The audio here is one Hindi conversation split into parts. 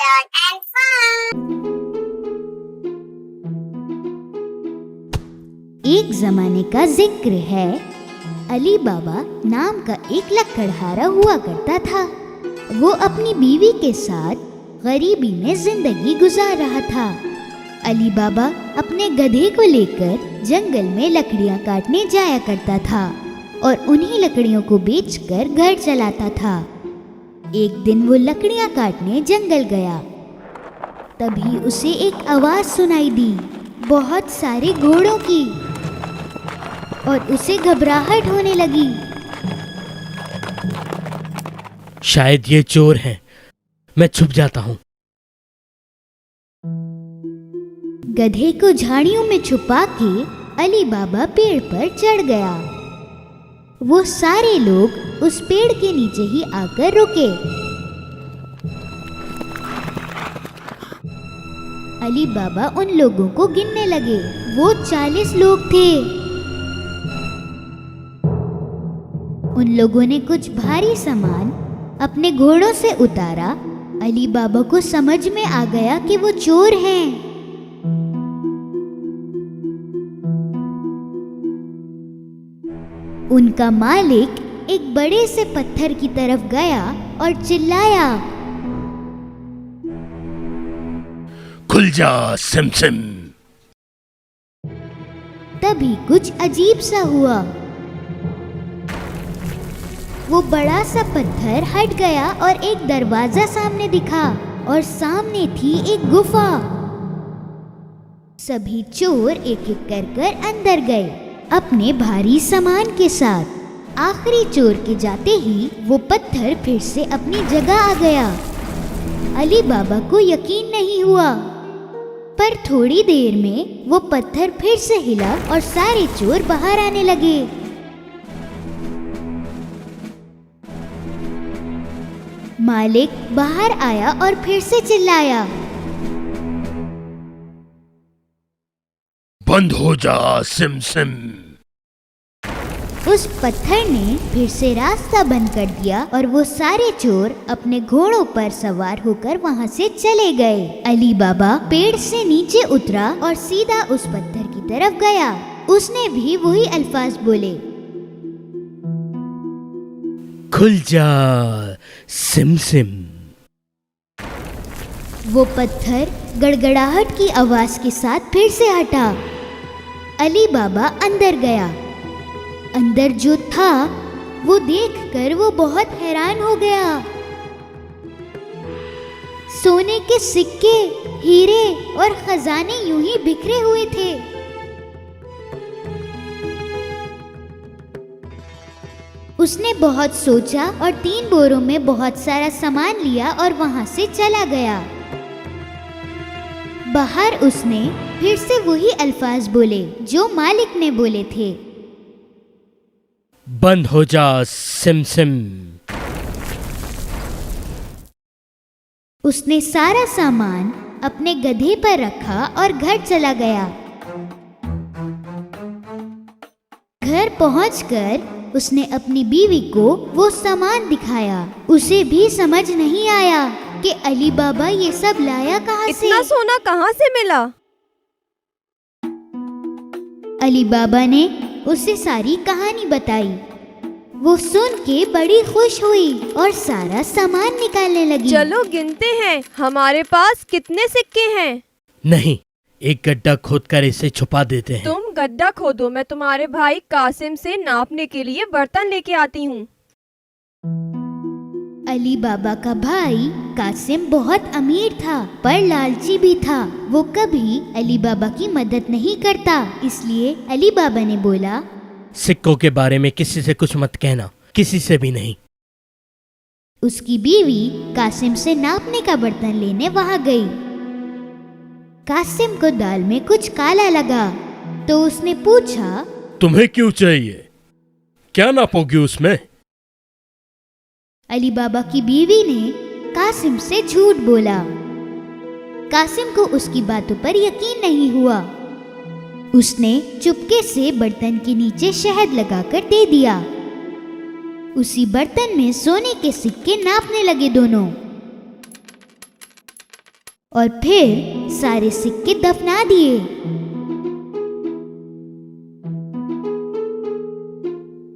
learn and fun. एक जमाने का जिक्र है। अली बाबा नाम का एक लकड़हारा हुआ करता था। वो अपनी बीवी के साथ गरीबी में जिंदगी गुजार रहा था। अली बाबा अपने गधे को लेकर जंगल में लकड़ियां काटने जाया करता था और उन्हीं लकड़ियों को बेचकर घर चलाता था। एक दिन वो लकड़ियां काटने जंगल गया। तभी उसे एक आवाज सुनाई दी, बहुत सारे घोड़ों की, और उसे घबराहट होने लगी। शायद ये चोर हैं। मैं छुप जाता हूँ। गधे को झाड़ियों में छुपा के अली बाबा पेड़ पर चढ़ गया। वो सारे लोग उस पेड़ के नीचे ही आकर रुके। अली बाबा उन लोगों को गिनने लगे। वो 40 लोग थे। उन लोगों ने कुछ भारी सामान अपने घोड़ों से उतारा। अली बाबा को समझ में आ गया कि वो चोर हैं। उनका मालिक एक बड़े से पत्थर की तरफ गया और चिल्लाया, खुल जा सिमसिम। तभी कुछ अजीब सा हुआ। वो बड़ा सा पत्थर हट गया और एक दरवाजा सामने दिखा और सामने थी एक गुफा। सभी चोर एक एक कर अंदर गए अपने भारी सामान के साथ। आखिरी चोर के जाते ही वो पत्थर फिर से अपनी जगह आ गया। अली बाबा को यकीन नहीं हुआ, पर थोड़ी देर में वो पत्थर फिर से हिला और सारे चोर बाहर आने लगे। मालिक बाहर आया और फिर से चिल्लाया, बंद हो जा सिमसिम। उस पत्थर ने फिर से रास्ता बंद कर दिया और वो सारे चोर अपने घोड़ों पर सवार होकर वहाँ से चले गए। अली बाबा पेड़ से नीचे उतरा और सीधा उस पत्थर की तरफ गया। उसने भी वही अल्फाज बोले, खुल जा सिमसिम। वो पत्थर गड़गड़ाहट की आवाज के साथ फिर से हटा। अली बाबा अंदर गया। अंदर जो था वो देखकर वो बहुत हैरान हो गया। सोने के सिक्के, हीरे और खजाने यूं ही बिखरे हुए थे। उसने बहुत सोचा और 3 बोरों में बहुत सारा सामान लिया और वहां से चला गया। बाहर उसने फिर से वही अल्फाज बोले जो मालिक ने बोले थे, बंद हो जा सिमसिम। उसने सारा सामान अपने गधे पर रखा और घर चला गया। घर पहुंचकर उसने अपनी बीवी को वो सामान दिखाया। उसे भी समझ नहीं आया कि अली बाबा ये सब लाया कहाँ से। इतना सोना कहाँ से मिला? अली बाबा ने उसे सारी कहानी बताई। वो सुन के बड़ी खुश हुई और सारा सामान निकालने लगी। चलो गिनते हैं, हमारे पास कितने सिक्के हैं। नहीं, एक गड्ढा खोदकर इसे छुपा देते हैं। तुम गड्ढा खोदो, मैं तुम्हारे भाई कासिम से नापने के लिए बर्तन लेके आती हूँ। अली बाबा का भाई कासिम बहुत अमीर था पर लालची भी था। वो कभी अली बाबा की मदद नहीं करता। इसलिए अली बाबा ने बोला, सिक्कों के बारे में किसी से कुछ मत कहना, किसी से भी नहीं। उसकी बीवी कासिम से नापने का बर्तन लेने वहां गई। कासिम को दाल में कुछ काला लगा तो उसने पूछा, तुम्हें क्यों चाहिए? क्या नापोगी उसमें? अली बाबा की बीवी ने कासिम से झूठ बोला। कासिम को उसकी बातों पर यकीन नहीं हुआ। उसने चुपके से बर्तन के नीचे शहद लगाकर दे दिया। उसी बर्तन में सोने के सिक्के नापने लगे दोनों। और फिर सारे सिक्के दफना दिए।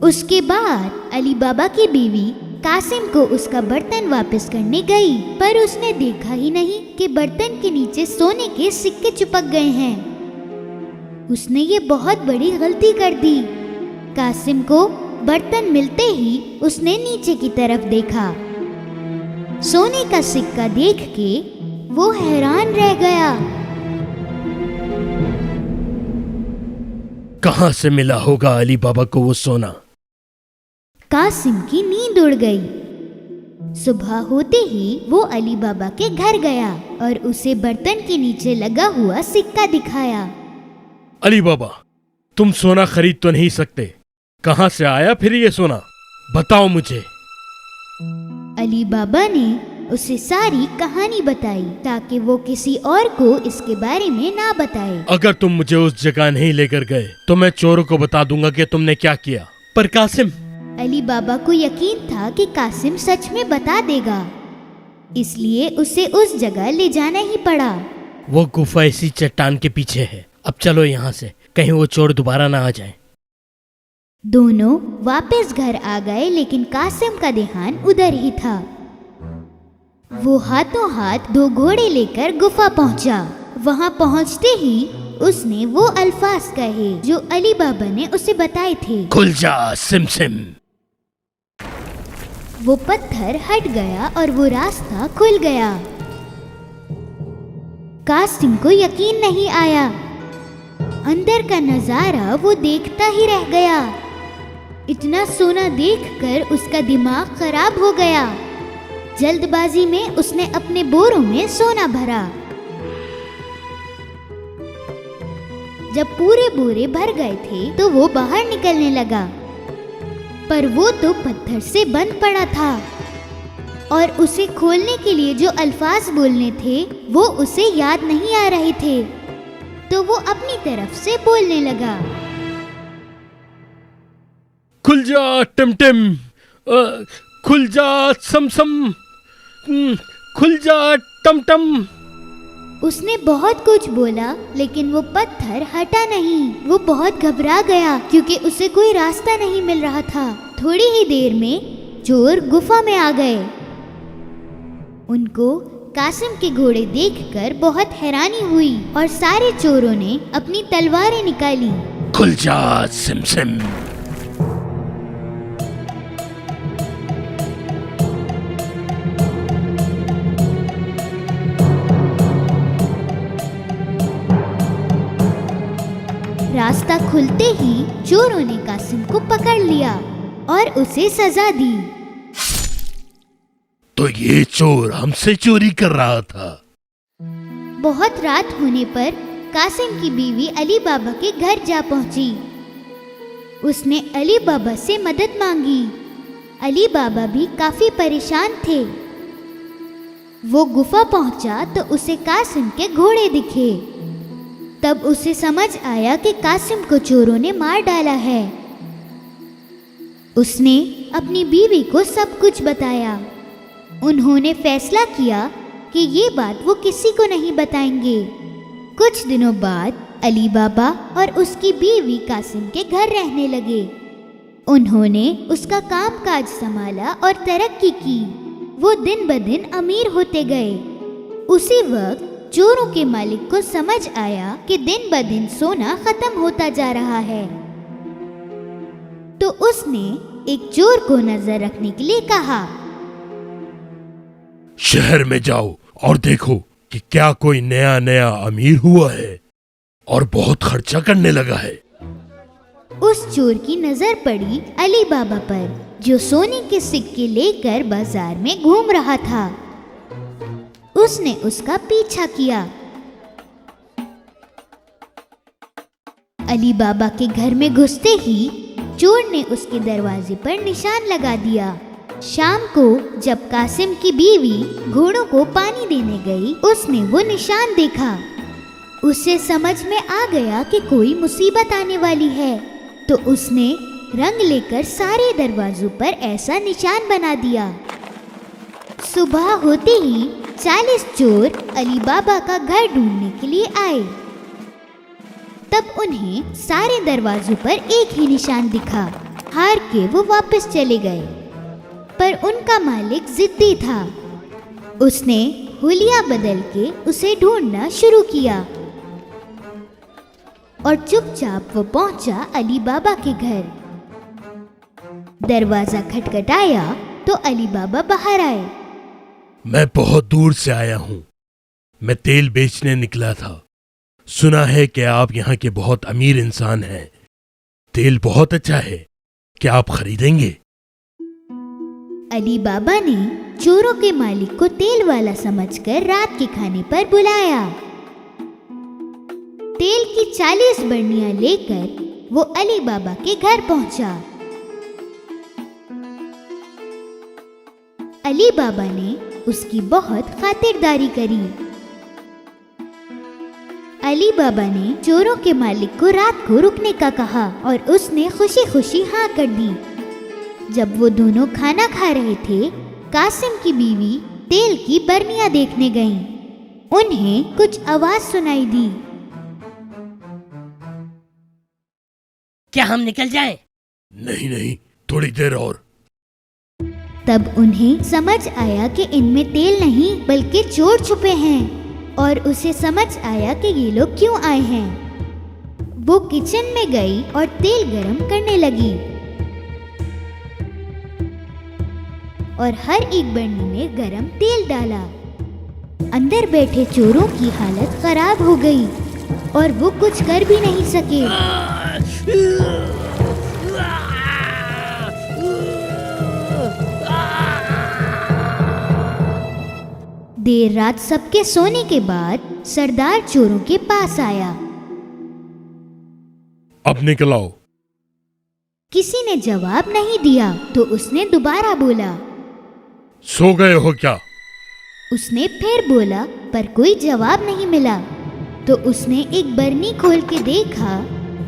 उसके बाद अली बाबा की बीवी कासिम को उसका बर्तन वापस करने गई, पर उसने देखा ही नहीं कि बर्तन के नीचे सोने के सिक्के चिपक गए हैं। उसने ये बहुत बड़ी गलती कर दी। कासिम को बर्तन मिलते ही उसने नीचे की तरफ देखा। सोने का सिक्का देख के वो हैरान रह गया। कहाँ से मिला होगा अली बाबा को वो सोना? कासिम की नींद उड़ गई। सुबह होते ही वो अली बाबा के घर गया और उसे बर्तन के नीचे लगा हुआ सिक्का दिखाया। अली बाबा, तुम सोना खरीद तो नहीं सकते, कहाँ से आया फिर ये सोना? बताओ मुझे। अली बाबा ने उसे सारी कहानी बताई ताकि वो किसी और को इसके बारे में ना बताए। अगर तुम मुझे उस जगह नहीं लेकर गए तो मैं चोरों को बता दूंगा कि तुमने क्या किया। पर कासिम, अली बाबा को यकीन था कि कासिम सच में बता देगा, इसलिए उसे उस जगह ले जाना ही पड़ा। वो गुफा इसी चट्टान के पीछे है। अब चलो यहाँ से, कहीं वो चोर दोबारा ना आ जाए। दोनों वापस घर आ गए, लेकिन कासिम का ध्यान उधर ही था। वो हाथों हाथ 2 घोड़े लेकर गुफा पहुंचा। वहां पहुंचते ही उसने वो अल्फाज कहे जो अली बाबा ने उसे बताए थे। खुल जा सिम सिम। वो पत्थर हट गया और वो रास्ता खुल गया। कासिम को यकीन नहीं आया। अंदर का नजारा वो देखता ही रह गया। इतना सोना देखकर उसका दिमाग खराब हो गया। जल्दबाजी में उसने अपने बोरों में सोना भरा। जब पूरे बोरे भर गए थे तो वो बाहर निकलने लगा, पर वो तो पत्थर से बंद पड़ा था और उसे खोलने के लिए जो अल्फाज बोलने थे वो उसे याद नहीं आ रहे थे। तो वो अपनी तरफ से बोलने लगा, खुल जा टिमटिम, खुल जा समसम, खुल जा टमटम। उसने बहुत कुछ बोला, लेकिन वो पत्थर हटा नहीं। वो बहुत घबरा गया क्योंकि उसे कोई रास्ता नहीं मिल रहा था। थोड़ी ही देर में चोर गुफा में आ गए। उनको कासिम के घोड़े देखकर बहुत हैरानी हुई और सारे चोरों ने अपनी तलवारें निकाली। खुल जा सिम सिम। रास्ता खुलते ही चोरों ने कासिम को पकड़ लिया और उसे सजा दी। तो ये चोर हमसे चोरी कर रहा था। बहुत रात होने पर कासिम की बीवी अली बाबा के घर जा पहुंची। उसने अली बाबा से मदद मांगी। अली बाबा भी काफी परेशान थे। वो गुफा पहुंचा तो उसे कासिम के घोड़े दिखे। तब उसे समझ आया कि कासिम को चोरों ने मार डाला है। उसने अपनी बीवी को सब कुछ बताया। उन्होंने फैसला किया कि ये बात वो किसी को नहीं बताएंगे। कुछ दिनों बाद अली बाबा और उसकी बीवी कासिम के घर रहने लगे। उन्होंने उसका कामकाज संभाला और तरक्की की। वो दिन ब दिन अमीर होते गए। उसी वक्त चोरों के मालिक को समझ आया कि दिन ब दिन सोना खत्म होता जा रहा है। तो उसने एक चोर को नजर रखने के लिए कहा, शहर में जाओ और देखो कि क्या कोई नया नया अमीर हुआ है और बहुत खर्चा करने लगा है। उस चोर की नजर पड़ी अली बाबा पर, जो सोने के सिक्के लेकर बाजार में घूम रहा था। उसने उसका पीछा किया। अली बाबा के घर में घुसते ही चोर ने उसके दरवाजे पर निशान लगा दिया। शाम को जब कासिम की बीवी घोड़ों को पानी देने गई, उसने वो निशान देखा। उसे समझ में आ गया कि कोई मुसीबत आने वाली है, तो उसने रंग लेकर सारे दरवाजों पर ऐसा निशान बना दिया। सुबह होते ही 40 चोर अली बाबा का घर ढूंढने के लिए आए। तब उन्हें सारे दरवाजों पर एक ही निशान दिखा। हार के वो वापस चले गए, पर उनका मालिक जिद्दी था। उसने हुलिया बदल के उसे ढूंढना शुरू किया और चुपचाप वो पहुंचा अली बाबा के घर। दरवाजा खटखटाया तो अली बाबा बाहर आए। मैं बहुत दूर से आया हूं। मैं तेल बेचने निकला था। सुना है कि आप यहाँ के बहुत अमीर इंसान हैं। तेल बहुत अच्छा है, क्या आप खरीदेंगे? अली बाबा ने चोरों के मालिक को तेल वाला समझकर रात के खाने पर बुलाया। तेल की 40 बरनियां लेकर वो अली बाबा के घर पहुंचा। अली बाबा ने उसकी बहुत खातिरदारी करी। अली बाबा ने चोरों के मालिक को रात को रुकने का कहा और उसने खुशी खुशी हाँ कर दी। जब वो दोनों खाना खा रहे थे, कासिम की बीवी तेल की बरनियां देखने गईं। उन्हें कुछ आवाज सुनाई दी। क्या हम निकल जाएं? नहीं नहीं, थोड़ी देर और। तब उन्हें समझ आया कि इनमें तेल नहीं बल्कि चोर छुपे हैं और उसे समझ आया कि ये लोग क्यों आए हैं। वो किचन में गई और तेल गरम करने लगी और हर एक बरनी में गरम तेल डाला। अंदर बैठे चोरों की हालत खराब हो गई और वो कुछ कर भी नहीं सके। देर रात सबके सोने के बाद सरदार चोरों के पास आया। अब निकलाओ। किसी ने जवाब नहीं दिया तो उसने दोबारा बोला। सो गए हो क्या? उसने फिर बोला, पर कोई जवाब नहीं मिला। तो उसने एक बरनी खोल के देखा।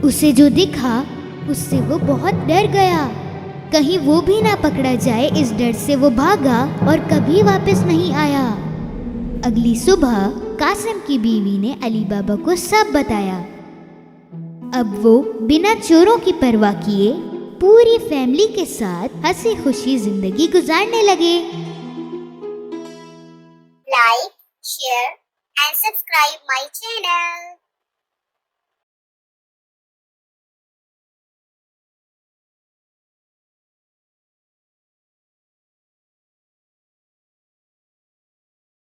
उसे जो दिखा उससे वो बहुत डर गया। कहीं वो भी ना पकड़ा जाए, इस डर से वो भागा और कभी वापस नहीं आया। अगली सुबह कासिम की बीवी ने अली बाबा को सब बताया। अब वो बिना चोरों की परवाह किए पूरी फैमिली के साथ हंसी खुशी जिंदगी गुजारने लगे। Like, share and subscribe my channel.